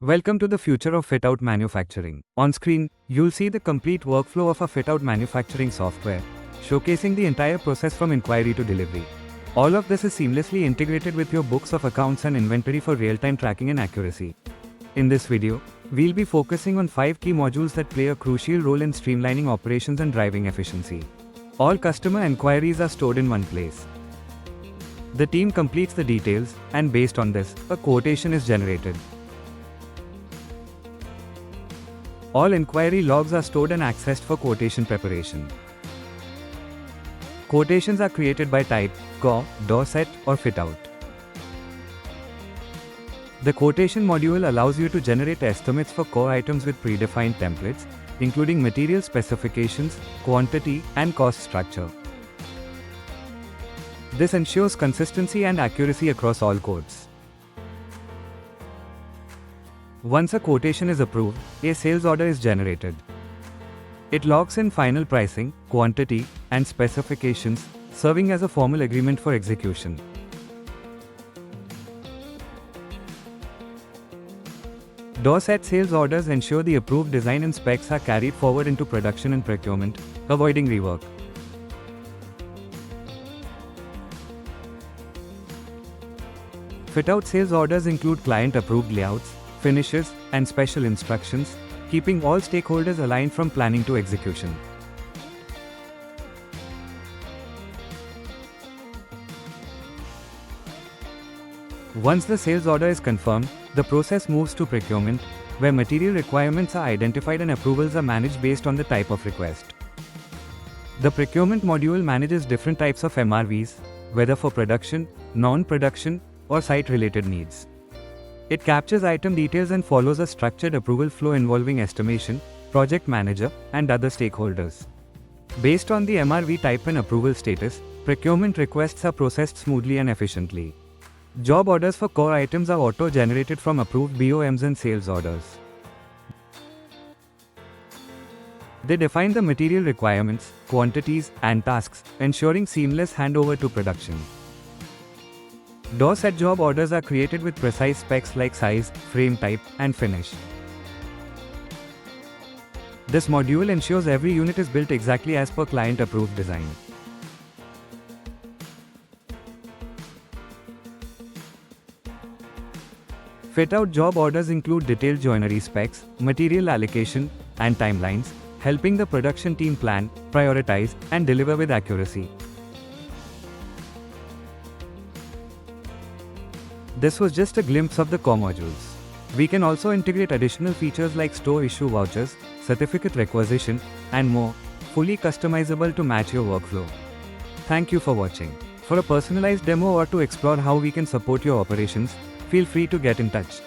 Welcome to the future of fit-out manufacturing. On screen, you'll see the complete workflow of a fit-out manufacturing software, showcasing the entire process from inquiry to delivery. All of this is seamlessly integrated with your books of accounts and inventory for real-time tracking and accuracy. In this video, we'll be focusing on 5 key modules that play a crucial role in streamlining operations and driving efficiency. All customer enquiries are stored in one place. The team completes the details, and based on this, a quotation is generated. All inquiry logs are stored and accessed for quotation preparation. Quotations are created by type, core, set, or fit-out. The quotation module allows you to generate estimates for core items with predefined templates, including material specifications, quantity, and cost structure. This ensures consistency and accuracy across all codes. Once a quotation is approved, a sales order is generated. It logs in final pricing, quantity, and specifications, serving as a formal agreement for execution. Set sales orders ensure the approved design and specs are carried forward into production and procurement, avoiding rework. Fit-out sales orders include client-approved layouts, finishes, and special instructions, keeping all stakeholders aligned from planning to execution. Once the sales order is confirmed, the process moves to procurement, where material requirements are identified and approvals are managed based on the type of request. The procurement module manages different types of MRVs, whether for production, non-production, or site-related needs. It captures item details and follows a structured approval flow involving estimation, project manager, and other stakeholders. Based on the MRV type and approval status, procurement requests are processed smoothly and efficiently. Job orders for core items are auto-generated from approved BOMs and sales orders. They define the material requirements, quantities, and tasks, ensuring seamless handover to production. Set job orders are created with precise specs like size, frame type, and finish. This module ensures every unit is built exactly as per client-approved design. Fit-out job orders include detailed joinery specs, material allocation, and timelines, helping the production team plan, prioritize, and deliver with accuracy. This was just a glimpse of the core modules. We can also integrate additional features like store issue vouchers, certificate requisition, and more, fully customizable to match your workflow. Thank you for watching. For a personalized demo or to explore how we can support your operations, feel free to get in touch.